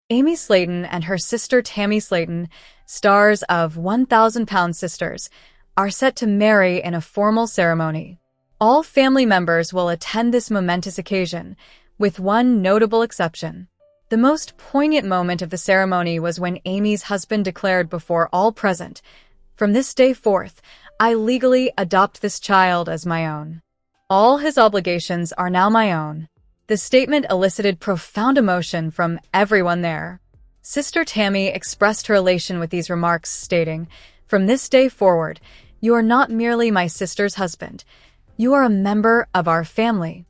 Amy Slayton and her sister Tammy Slayton, stars of 1,000-Pound Sisters, are set to marry in a formal ceremony. All family members will attend this momentous occasion, with one notable exception. The most poignant moment of the ceremony was when Amy's husband declared before all present, "From this day forth, I legally adopt this child as my own. All his obligations are now my own." The statement elicited profound emotion from everyone there. Sister Tammy expressed her elation with these remarks, stating, "From this day forward, you are not merely my sister's husband. You are a member of our family.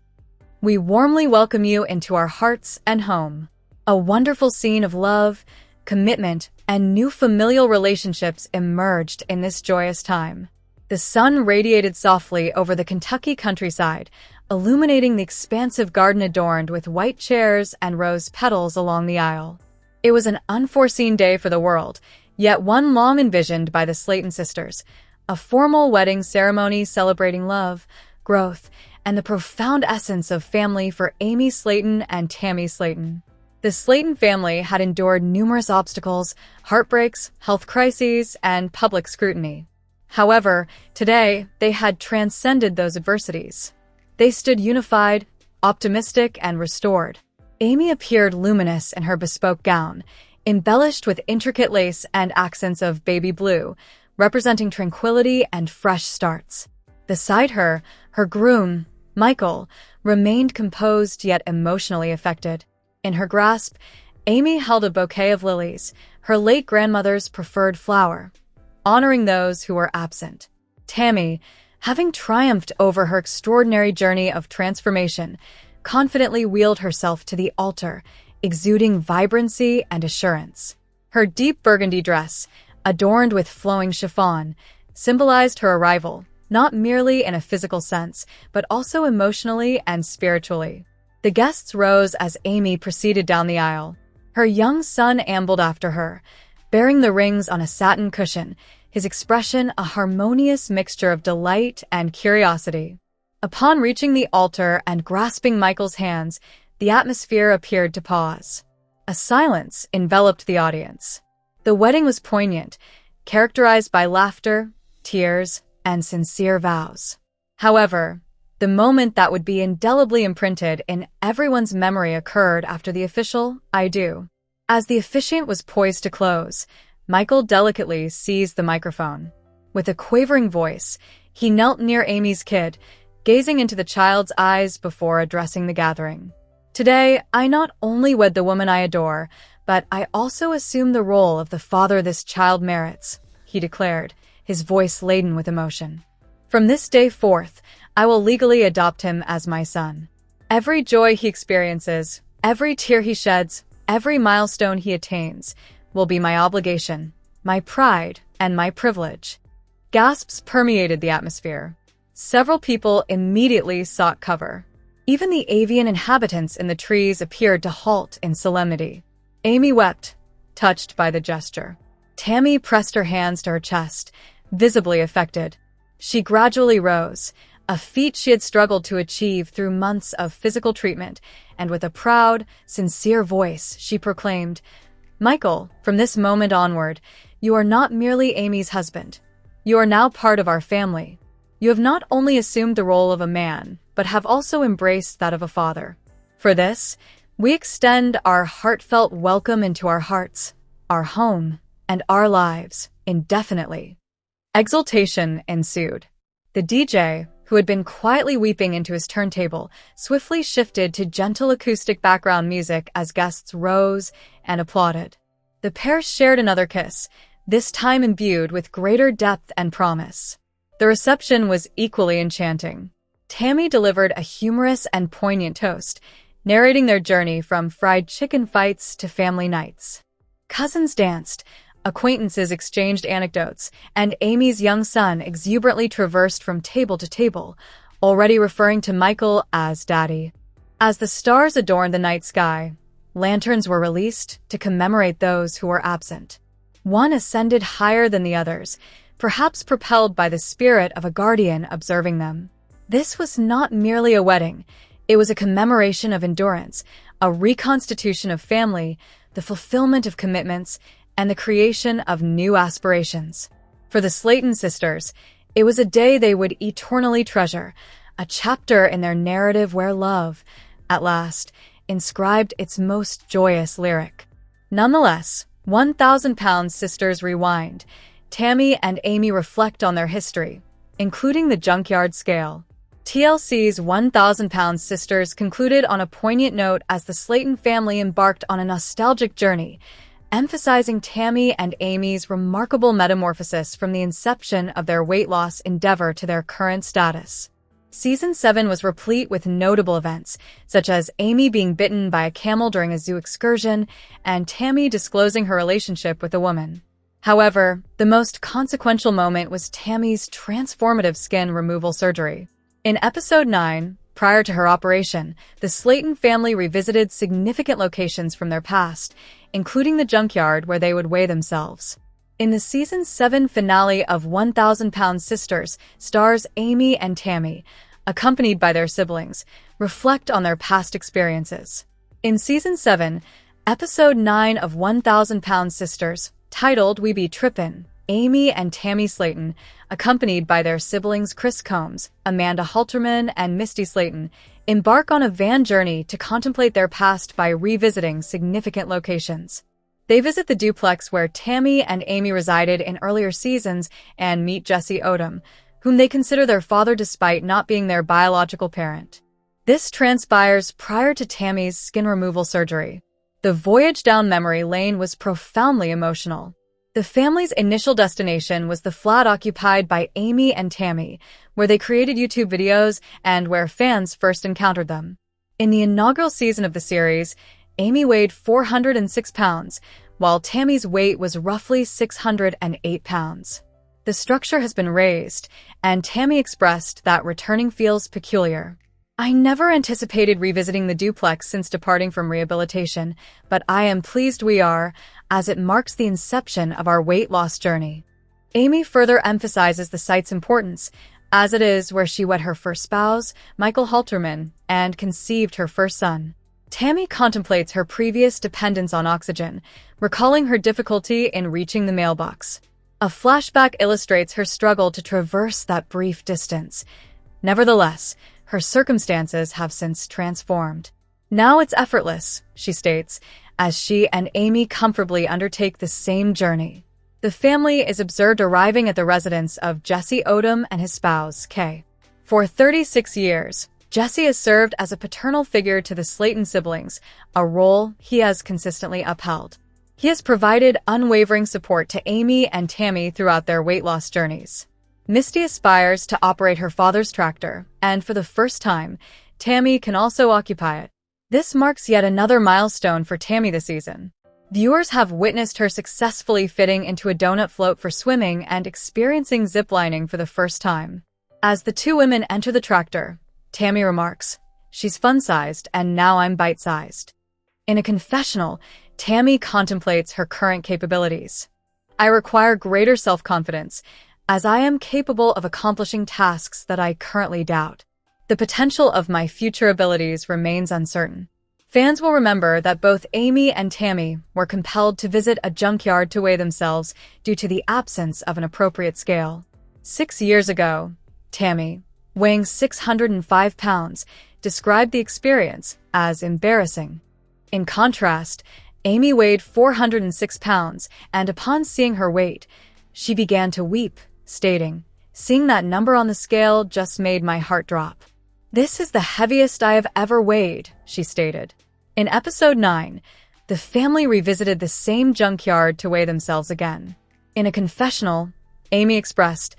We warmly welcome you into our hearts and home." A wonderful scene of love, commitment, and new familial relationships emerged in this joyous time. The sun radiated softly over the Kentucky countryside, illuminating the expansive garden adorned with white chairs and rose petals along the aisle. It was an unforeseen day for the world, yet one long envisioned by the Slayton sisters, a formal wedding ceremony celebrating love, growth, and the profound essence of family for Amy Slayton and Tammy Slayton. The Slayton family had endured numerous obstacles, heartbreaks, health crises, and public scrutiny. However, today, they had transcended those adversities. They stood unified, optimistic, and restored. Amy appeared luminous in her bespoke gown, embellished with intricate lace and accents of baby blue, representing tranquility and fresh starts. Beside her, her groom, Michael, remained composed yet emotionally affected. In her grasp, Amy held a bouquet of lilies, her late grandmother's preferred flower, honoring those who were absent. Tammy, having triumphed over her extraordinary journey of transformation, confidently wheeled herself to the altar, exuding vibrancy and assurance. Her deep burgundy dress, adorned with flowing chiffon, symbolized her arrival, not merely in a physical sense, but also emotionally and spiritually. The guests rose as Amy proceeded down the aisle. Her young son ambled after her, bearing the rings on a satin cushion, his expression a harmonious mixture of delight and curiosity. Upon reaching the altar and grasping Michael's hands, the atmosphere appeared to pause. A silence enveloped the audience. The wedding was poignant, characterized by laughter, tears, and sincere vows. However, the moment that would be indelibly imprinted in everyone's memory occurred after the official "I do." As the officiant was poised to close, Michael delicately seized the microphone. With a quavering voice, he knelt near Amy's kid, gazing into the child's eyes before addressing the gathering. "Today, I not only wed the woman I adore, but I also assume the role of the father this child merits," he declared, his voice laden with emotion. "From this day forth, I will legally adopt him as my son. Every joy he experiences, every tear he sheds, every milestone he attains, will be my obligation, my pride, and my privilege." Gasps permeated the atmosphere. Several people immediately sought cover. Even the avian inhabitants in the trees appeared to halt in solemnity. Amy wept, touched by the gesture. Tammy pressed her hands to her chest, visibly affected. She gradually rose, a feat she had struggled to achieve through months of physical treatment, and with a proud, sincere voice, she proclaimed, "Michael, from this moment onward, you are not merely Amy's husband. You are now part of our family. You have not only assumed the role of a man, but have also embraced that of a father. For this, we extend our heartfelt welcome into our hearts, our home, and our lives, indefinitely." Exultation ensued. The DJ, who had been quietly weeping into his turntable, swiftly shifted to gentle acoustic background music as guests rose and applauded. The pair shared another kiss, this time imbued with greater depth and promise. The reception was equally enchanting. Tammy delivered a humorous and poignant toast, narrating their journey from fried chicken fights to family nights. Cousins danced, acquaintances exchanged anecdotes, and Amy's young son exuberantly traversed from table to table, already referring to Michael as Daddy. As the stars adorned the night sky, lanterns were released to commemorate those who were absent. One ascended higher than the others, perhaps propelled by the spirit of a guardian observing them. This was not merely a wedding, it was a commemoration of endurance, a reconstitution of family, the fulfillment of commitments, and the creation of new aspirations. For the Slayton sisters, it was a day they would eternally treasure, a chapter in their narrative where love, at last, inscribed its most joyous lyric. Nonetheless, 1,000 Pounds sisters rewind. Tammy and Amy reflect on their history, including the junkyard scale. TLC's 1,000 Pounds sisters concluded on a poignant note as the Slayton family embarked on a nostalgic journey, emphasizing Tammy and Amy's remarkable metamorphosis from the inception of their weight loss endeavor to their current status. Season 7 was replete with notable events, such as Amy being bitten by a camel during a zoo excursion and Tammy disclosing her relationship with a woman. However, the most consequential moment was Tammy's transformative skin removal surgery. In episode 9, prior to her operation, the Slayton family revisited significant locations from their past, including the junkyard where they would weigh themselves. In the season 7 finale of 1,000 Pounds Sisters, stars Amy and Tammy, accompanied by their siblings, reflect on their past experiences. In season 7, episode 9 of 1,000 Pounds Sisters, titled We Be Trippin', Amy and Tammy Slayton, accompanied by their siblings Chris Combs, Amanda Halterman, and Misty Slayton, embark on a van journey to contemplate their past by revisiting significant locations. They visit the duplex where Tammy and Amy resided in earlier seasons and meet Jesse Odom, whom they consider their father despite not being their biological parent. This transpires prior to Tammy's skin removal surgery. The voyage down memory lane was profoundly emotional. The family's initial destination was the flat occupied by Amy and Tammy, where they created YouTube videos and where fans first encountered them. In the inaugural season of the series, Amy weighed 406 pounds, while Tammy's weight was roughly 608 pounds. The structure has been raised, and Tammy expressed that returning feels peculiar. I never anticipated revisiting the duplex since departing from rehabilitation, but I am pleased we are, as it marks the inception of our weight loss journey. Amy further emphasizes the site's importance, as it is where she wed her first spouse, Michael Halterman, and conceived her first son. Tammy contemplates her previous dependence on oxygen, recalling her difficulty in reaching the mailbox. A flashback illustrates her struggle to traverse that brief distance. Nevertheless, her circumstances have since transformed. Now it's effortless, she states, as she and Amy comfortably undertake the same journey. The family is observed arriving at the residence of Jesse Odom and his spouse, Kay. For 36 years, Jesse has served as a paternal figure to the Slayton siblings, a role he has consistently upheld. He has provided unwavering support to Amy and Tammy throughout their weight loss journeys. Misty aspires to operate her father's tractor, and for the first time, Tammy can also occupy it. This marks yet another milestone for Tammy this season. Viewers have witnessed her successfully fitting into a donut float for swimming and experiencing ziplining for the first time. As the two women enter the tractor, Tammy remarks, "She's fun-sized, and now I'm bite-sized." In a confessional, Tammy contemplates her current capabilities. "I require greater self-confidence, as I am capable of accomplishing tasks that I currently doubt. The potential of my future abilities remains uncertain." Fans will remember that both Amy and Tammy were compelled to visit a junkyard to weigh themselves due to the absence of an appropriate scale. 6 years ago, Tammy, weighing 605 pounds, described the experience as embarrassing. In contrast, Amy weighed 406 pounds, and upon seeing her weight, she began to weep, stating, "Seeing that number on the scale just made my heart drop." "This is the heaviest I have ever weighed," she stated. In episode 9, the family revisited the same junkyard to weigh themselves again. In a confessional, Amy expressed,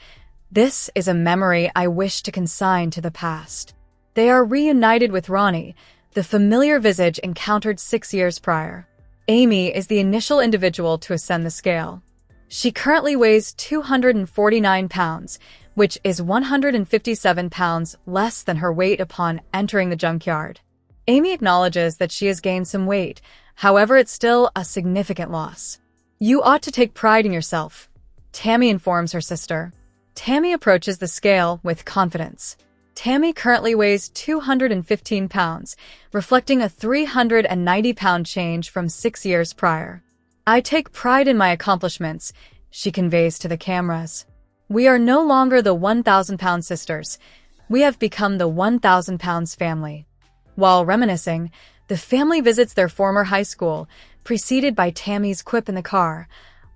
"This is a memory I wish to consign to the past." They are reunited with Ronnie, the familiar visage encountered 6 years prior. Amy is the initial individual to ascend the scale. She currently weighs 249 pounds, which is 157 pounds less than her weight upon entering the junkyard. Amy acknowledges that she has gained some weight, however it's still a significant loss. "You ought to take pride in yourself," Tammy informs her sister. Tammy approaches the scale with confidence. Tammy currently weighs 215 pounds, reflecting a 390-pound change from 6 years prior. "I take pride in my accomplishments," she conveys to the cameras. "We are no longer the 1,000-pound sisters. We have become the 1,000 pounds family." While reminiscing, the family visits their former high school, preceded by Tammy's quip in the car,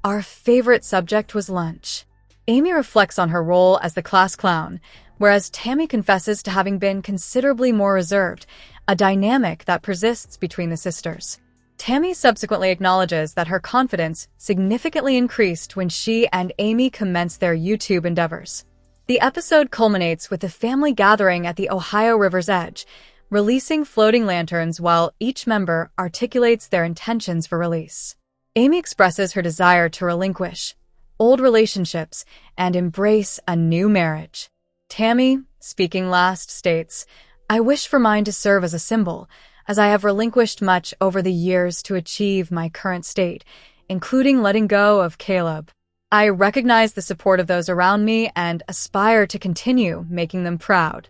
"Our favorite subject was lunch." Amy reflects on her role as the class clown, whereas Tammy confesses to having been considerably more reserved, a dynamic that persists between the sisters. Tammy subsequently acknowledges that her confidence significantly increased when she and Amy commenced their YouTube endeavors. The episode culminates with the family gathering at the Ohio River's edge, releasing floating lanterns while each member articulates their intentions for release. Amy expresses her desire to relinquish old relationships and embrace a new marriage. Tammy, speaking last, states, "I wish for mine to serve as a symbol, as I have relinquished much over the years to achieve my current state, including letting go of Caleb. I recognize the support of those around me and aspire to continue making them proud."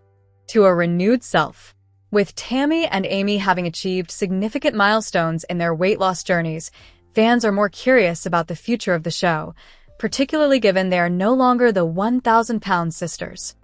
To a renewed self. With Tammy and Amy having achieved significant milestones in their weight loss journeys, fans are more curious about the future of the show, particularly given they are no longer the 1,000-pound sisters.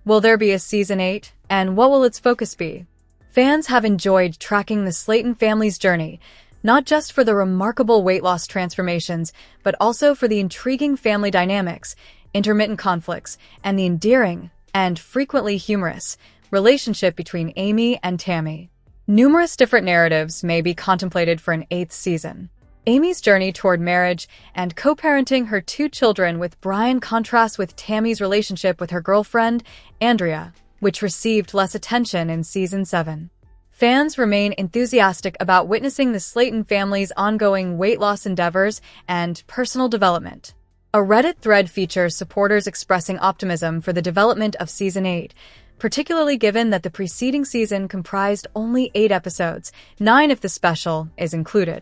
Will there be a Season 8, and what will its focus be? Fans have enjoyed tracking the Slayton family's journey, not just for the remarkable weight loss transformations, but also for the intriguing family dynamics, intermittent conflicts, and the endearing, and frequently humorous, relationship between Amy and Tammy. Numerous different narratives may be contemplated for an 8th season. Amy's journey toward marriage and co-parenting her 2 children with Brian contrasts with Tammy's relationship with her girlfriend, Andrea, which received less attention in Season 7. Fans remain enthusiastic about witnessing the Slayton family's ongoing weight loss endeavors and personal development. A Reddit thread features supporters expressing optimism for the development of Season 8, particularly given that the preceding season comprised only 8 episodes, 9 if the special is included.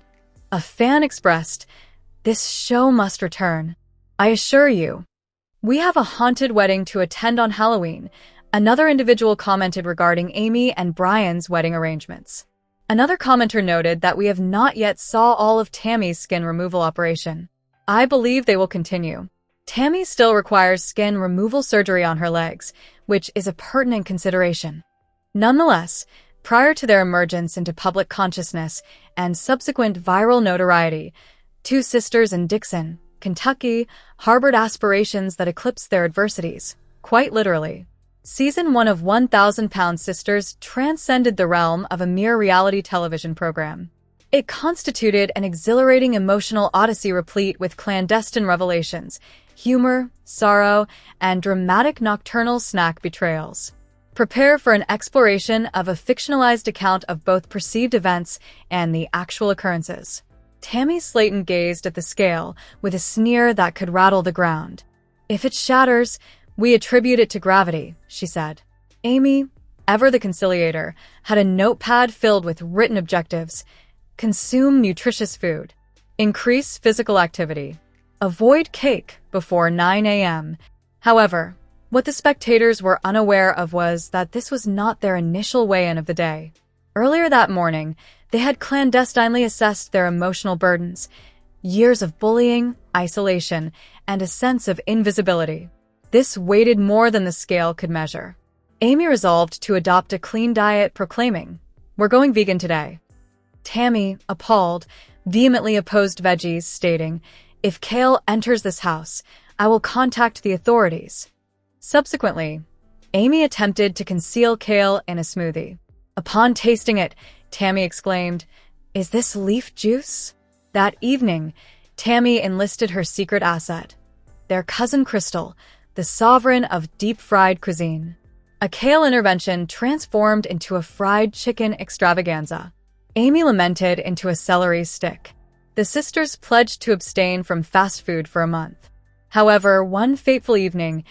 A fan expressed, "This show must return. I assure you. We have a haunted wedding to attend on Halloween." Another individual commented regarding Amy and Brian's wedding arrangements. Another commenter noted that we have not yet saw all of Tammy's skin removal operation. "I believe they will continue. Tammy still requires skin removal surgery on her legs, which is a pertinent consideration." Nonetheless, prior to their emergence into public consciousness and subsequent viral notoriety, 2 sisters in Dixon, Kentucky, harbored aspirations that eclipsed their adversities, quite literally. Season 1 of 1,000-Pound Sisters transcended the realm of a mere reality television program. It constituted an exhilarating emotional odyssey replete with clandestine revelations, humor, sorrow, and dramatic nocturnal snack betrayals. Prepare for an exploration of a fictionalized account of both perceived events and the actual occurrences. Tammy Slayton gazed at the scale with a sneer that could rattle the ground. "If it shatters, we attribute it to gravity," she said. Amy, ever the conciliator, had a notepad filled with written objectives. Consume nutritious food. Increase physical activity. Avoid cake before 9 a.m. However, what the spectators were unaware of was that this was not their initial weigh-in of the day. Earlier that morning, they had clandestinely assessed their emotional burdens, years of bullying, isolation, and a sense of invisibility. This weighted more than the scale could measure. Amy resolved to adopt a clean diet, proclaiming, "We're going vegan today." Tammy, appalled, vehemently opposed veggies, stating, "If kale enters this house, I will contact the authorities." Subsequently, Amy attempted to conceal kale in a smoothie. Upon tasting it, Tammy exclaimed, "Is this leaf juice?" That evening, Tammy enlisted her secret asset, their cousin Crystal, the sovereign of deep-fried cuisine. A kale intervention transformed into a fried chicken extravaganza. Amy lamented into a celery stick. The sisters pledged to abstain from fast food for a month. However, one fateful evening,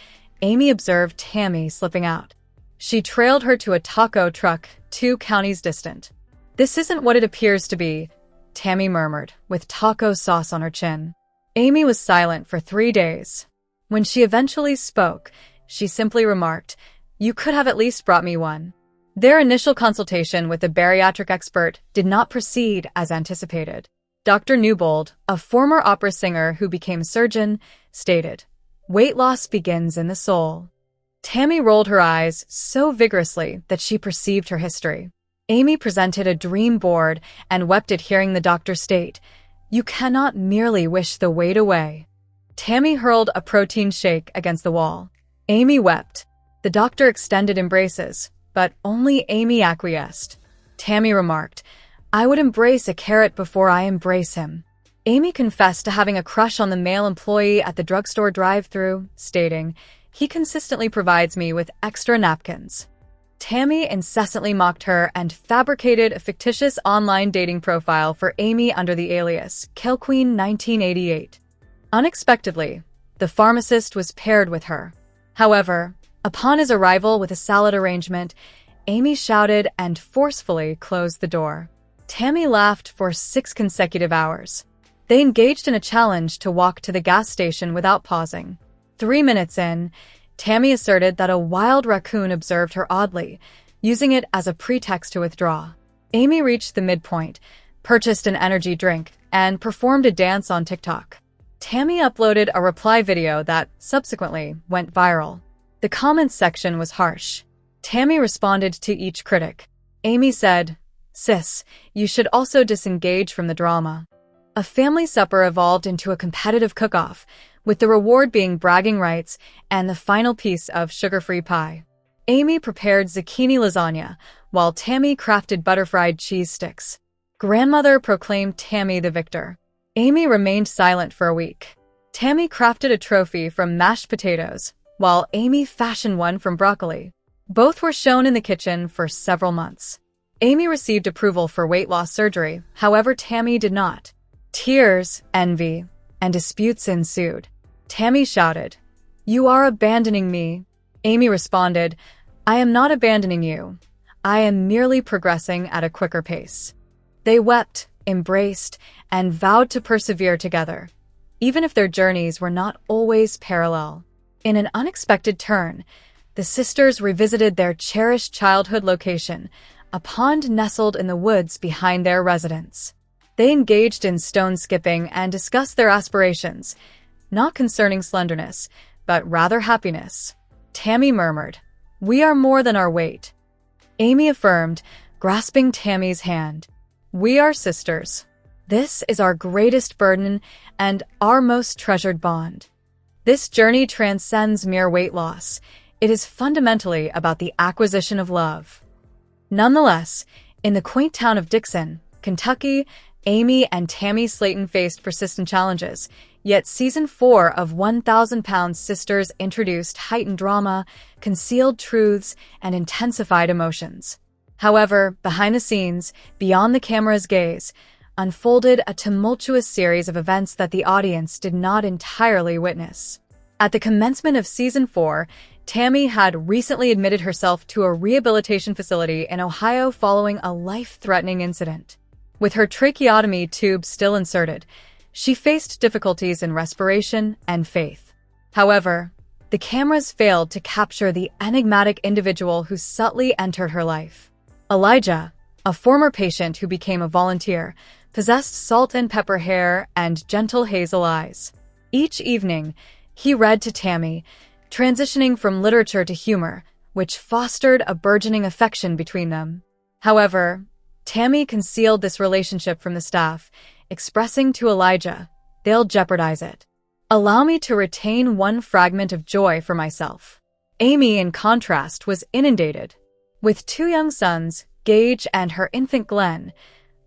Amy observed Tammy slipping out. She trailed her to a taco truck 2 counties distant. "This isn't what it appears to be," Tammy murmured, with taco sauce on her chin. Amy was silent for 3 days. When she eventually spoke, she simply remarked, You could have at least brought me one." Their initial consultation with the bariatric expert did not proceed as anticipated. Dr. Newbold, a former opera singer who became a surgeon, stated, "Weight loss begins in the soul." Tammy rolled her eyes so vigorously that she perceived her history. Amy presented a dream board and wept at hearing the doctor state, "You cannot merely wish the weight away." Tammy hurled a protein shake against the wall. Amy wept. The doctor extended embraces, but only Amy acquiesced. Tammy remarked, "I would embrace a carrot before I embrace him." Amy confessed to having a crush on the male employee at the drugstore drive-thru, stating, "He consistently provides me with extra napkins." Tammy incessantly mocked her and fabricated a fictitious online dating profile for Amy under the alias KillQueen 1988. Unexpectedly, the pharmacist was paired with her. However, upon his arrival with a salad arrangement, Amy shouted and forcefully closed the door. Tammy laughed for 6 consecutive hours. They engaged in a challenge to walk to the gas station without pausing. 3 minutes in, Tammy asserted that a wild raccoon observed her oddly, using it as a pretext to withdraw. Amy reached the midpoint, purchased an energy drink, and performed a dance on TikTok. Tammy uploaded a reply video that subsequently went viral. The comments section was harsh. Tammy responded to each critic. Amy said, "Sis, you should also disengage from the drama." A family supper evolved into a competitive cook-off, with the reward being bragging rights and the final piece of sugar-free pie. Amy prepared zucchini lasagna, while Tammy crafted butter-fried cheese sticks. Grandmother proclaimed Tammy the victor. Amy remained silent for a week. Tammy crafted a trophy from mashed potatoes, while Amy fashioned one from broccoli. Both were shown in the kitchen for several months. Amy received approval for weight loss surgery, however Tammy did not. Tears, envy, and disputes ensued. Tammy shouted, "You are abandoning me." Amy responded, "I am not abandoning you. I am merely progressing at a quicker pace." They wept, embraced, and vowed to persevere together, even if their journeys were not always parallel. In an unexpected turn, the sisters revisited their cherished childhood location, a pond nestled in the woods behind their residence. They engaged in stone skipping and discussed their aspirations, not concerning slenderness, but rather happiness. Tammy murmured, "We are more than our weight." Amy affirmed, grasping Tammy's hand, "We are sisters. This is our greatest burden and our most treasured bond." This journey transcends mere weight loss. It is fundamentally about the acquisition of love. Nonetheless, in the quaint town of Dixon, Kentucky, Amy and Tammy Slayton faced persistent challenges, yet Season 4 of 1,000 Pounds Sisters introduced heightened drama, concealed truths, and intensified emotions. However, behind the scenes, beyond the camera's gaze, unfolded a tumultuous series of events that the audience did not entirely witness. At the commencement of Season 4, Tammy had recently admitted herself to a rehabilitation facility in Ohio following a life-threatening incident. With her tracheotomy tube still inserted, she faced difficulties in respiration and faith. However, the cameras failed to capture the enigmatic individual who subtly entered her life. Elijah, a former patient who became a volunteer, possessed salt and pepper hair and gentle hazel eyes. Each evening, he read to Tammy, transitioning from literature to humor, which fostered a burgeoning affection between them. However, Tammy concealed this relationship from the staff, expressing to Elijah, "They'll jeopardize it. Allow me to retain one fragment of joy for myself." Amy, in contrast, was inundated. With 2 young sons, Gage and her infant Glenn,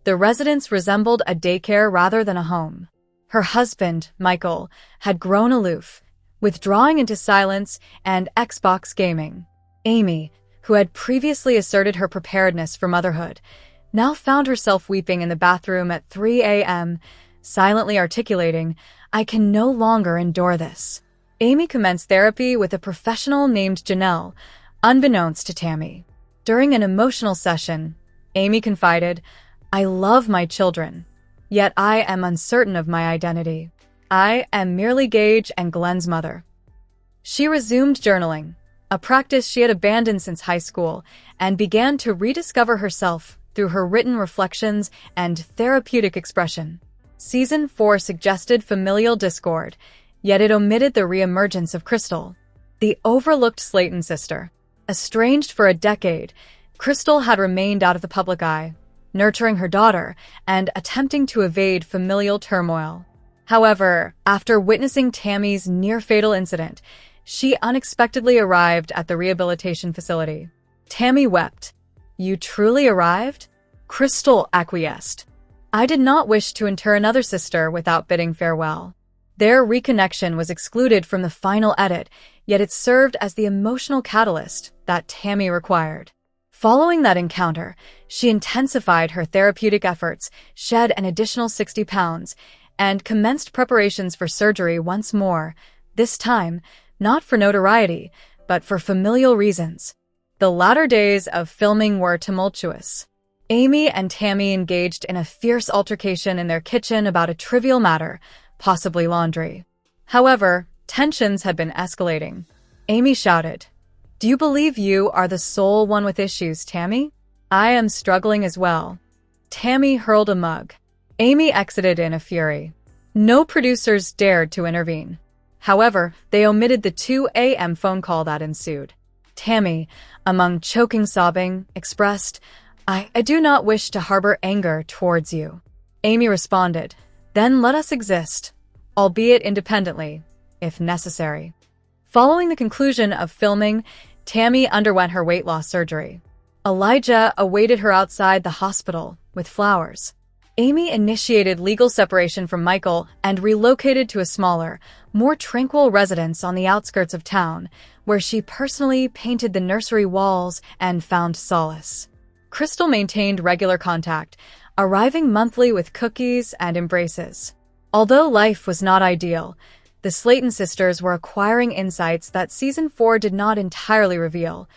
the residence resembled a daycare rather than a home. Her husband, Michael, had grown aloof, withdrawing into silence and Xbox gaming. Amy, who had previously asserted her preparedness for motherhood, now found herself weeping in the bathroom at 3 a.m., silently articulating, "I can no longer endure this." Amy commenced therapy with a professional named Janelle, unbeknownst to Tammy. During an emotional session, Amy confided, "I love my children, yet I am uncertain of my identity. I am merely Gage and Glenn's mother." She resumed journaling, a practice she had abandoned since high school, and began to rediscover herself through her written reflections and therapeutic expression. Season 4 suggested familial discord, yet it omitted the reemergence of Crystal, the overlooked Slayton sister. Estranged for a decade, Crystal had remained out of the public eye, nurturing her daughter and attempting to evade familial turmoil. However, after witnessing Tammy's near-fatal incident, she unexpectedly arrived at the rehabilitation facility. Tammy wept. "You truly arrived?" Crystal acquiesced. "I did not wish to inter another sister without bidding farewell." Their reconnection was excluded from the final edit, yet it served as the emotional catalyst that Tammy required. Following that encounter, she intensified her therapeutic efforts, shed an additional 60 pounds, and commenced preparations for surgery once more, this time not for notoriety, but for familial reasons. The latter days of filming were tumultuous. Amy and Tammy engaged in a fierce altercation in their kitchen about a trivial matter, possibly laundry. However, tensions had been escalating. Amy shouted, "Do you believe you are the sole one with issues, Tammy? I am struggling as well." Tammy hurled a mug. Amy exited in a fury. No producers dared to intervene. However, they omitted the 2 a.m. phone call that ensued. Tammy, among choking sobbing, expressed, I do not wish to harbor anger towards you." Amy responded, "Then let us exist, albeit independently, if necessary." Following the conclusion of filming, Tammy underwent her weight loss surgery. Elijah awaited her outside the hospital with flowers. Amy initiated legal separation from Michael and relocated to a smaller, more tranquil residence on the outskirts of town, where she personally painted the nursery walls and found solace. Crystal maintained regular contact, arriving monthly with cookies and embraces. Although life was not ideal, the Slayton sisters were acquiring insights that Season 4 did not entirely reveal.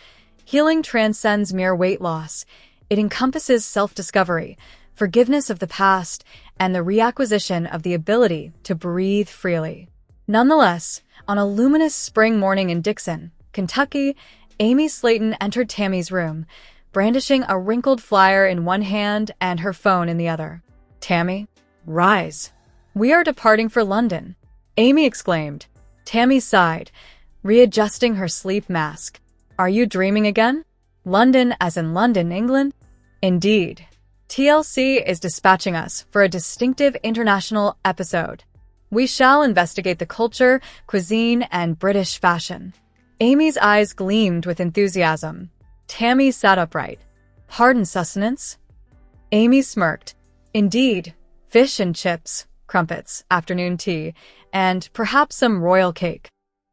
Healing transcends mere weight loss. It encompasses self-discovery, forgiveness of the past, and the reacquisition of the ability to breathe freely. Nonetheless, on a luminous spring morning in Dixon, Kentucky, Amy Slayton entered Tammy's room, brandishing a wrinkled flyer in one hand and her phone in the other. "Tammy, rise. We are departing for London," Amy exclaimed. Tammy sighed, readjusting her sleep mask. "Are you dreaming again? London as in London, England?" "Indeed. TLC is dispatching us for a distinctive international episode. We shall investigate the culture, cuisine, and British fashion." Amy's eyes gleamed with enthusiasm. Tammy sat upright. "Pardon sustenance?" Amy smirked. "Indeed, fish and chips, crumpets, afternoon tea, and perhaps some royal cake."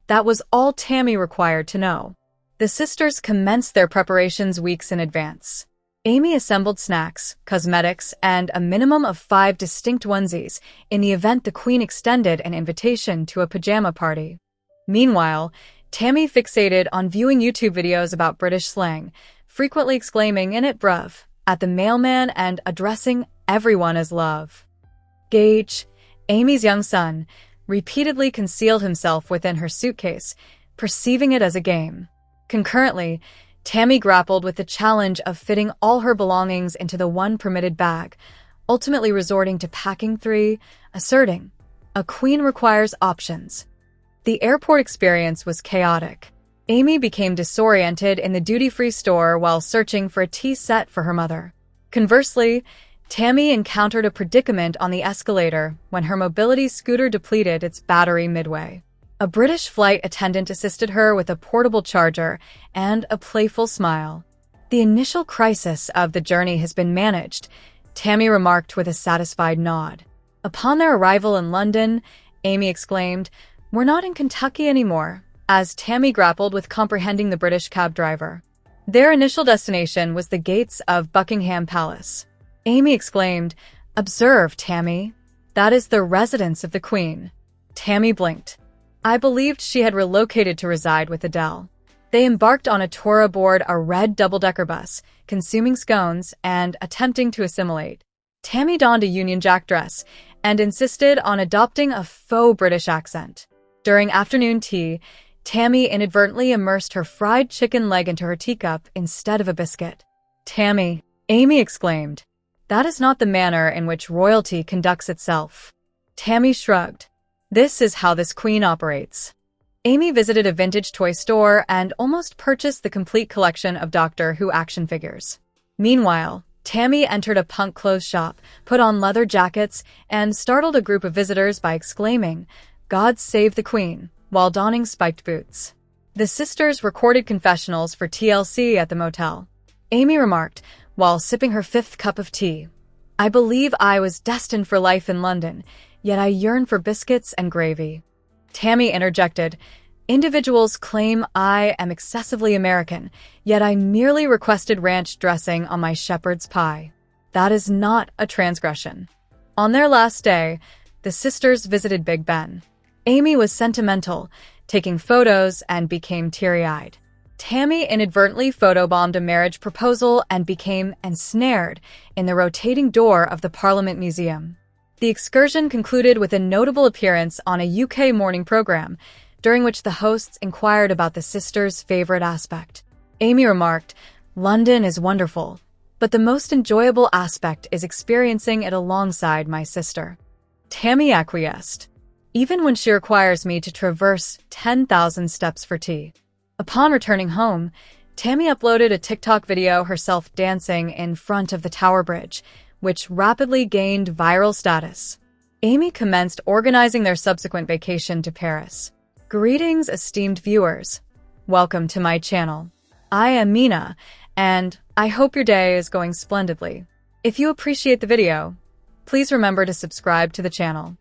That was all Tammy required to know. The sisters commenced their preparations weeks in advance. Amy assembled snacks, cosmetics, and a minimum of 5 distinct onesies in the event the Queen extended an invitation to a pajama party. Meanwhile, Tammy fixated on viewing YouTube videos about British slang, frequently exclaiming "in it, bruv" at the mailman and addressing everyone as love. Gage, Amy's young son, repeatedly concealed himself within her suitcase, perceiving it as a game. Concurrently, Tammy grappled with the challenge of fitting all her belongings into the one permitted bag, ultimately resorting to packing 3, asserting, "A queen requires options." The airport experience was chaotic. Amy became disoriented in the duty-free store while searching for a tea set for her mother. Conversely, Tammy encountered a predicament on the escalator when her mobility scooter depleted its battery midway. A British flight attendant assisted her with a portable charger and a playful smile. "The initial crisis of the journey has been managed," Tammy remarked with a satisfied nod. Upon their arrival in London, Amy exclaimed, "We're not in Kentucky anymore," as Tammy grappled with comprehending the British cab driver. Their initial destination was the gates of Buckingham Palace. Amy exclaimed, "Observe, Tammy. That is the residence of the Queen." Tammy blinked. "I believed she had relocated to reside with Adele." They embarked on a tour aboard a red double-decker bus, consuming scones and attempting to assimilate. Tammy donned a Union Jack dress and insisted on adopting a faux British accent. During afternoon tea, Tammy inadvertently immersed her fried chicken leg into her teacup instead of a biscuit. "Tammy," Amy exclaimed, "that is not the manner in which royalty conducts itself." Tammy shrugged. "This is how this queen operates." Amy visited a vintage toy store and almost purchased the complete collection of Doctor Who action figures. Meanwhile, Tammy entered a punk clothes shop, put on leather jackets, and startled a group of visitors by exclaiming, "God save the Queen," while donning spiked boots. The sisters recorded confessionals for TLC at the motel. Amy remarked, while sipping her fifth cup of tea, "I believe I was destined for life in London, yet I yearn for biscuits and gravy." Tammy interjected, "Individuals claim I am excessively American, yet I merely requested ranch dressing on my shepherd's pie. That is not a transgression." On their last day, the sisters visited Big Ben. Amy was sentimental, taking photos, and became teary-eyed. Tammy inadvertently photobombed a marriage proposal and became ensnared in the rotating door of the Parliament Museum. The excursion concluded with a notable appearance on a UK morning program, during which the hosts inquired about the sisters' favorite aspect. Amy remarked, "London is wonderful, but the most enjoyable aspect is experiencing it alongside my sister." Tammy acquiesced, "Even when she requires me to traverse 10,000 steps for tea." Upon returning home, Tammy uploaded a TikTok video herself dancing in front of the Tower Bridge, which rapidly gained viral status. Amy commenced organizing their subsequent vacation to Paris. Greetings, esteemed viewers. Welcome to my channel. I am Mina, and I hope your day is going splendidly. If you appreciate the video, please remember to subscribe to the channel.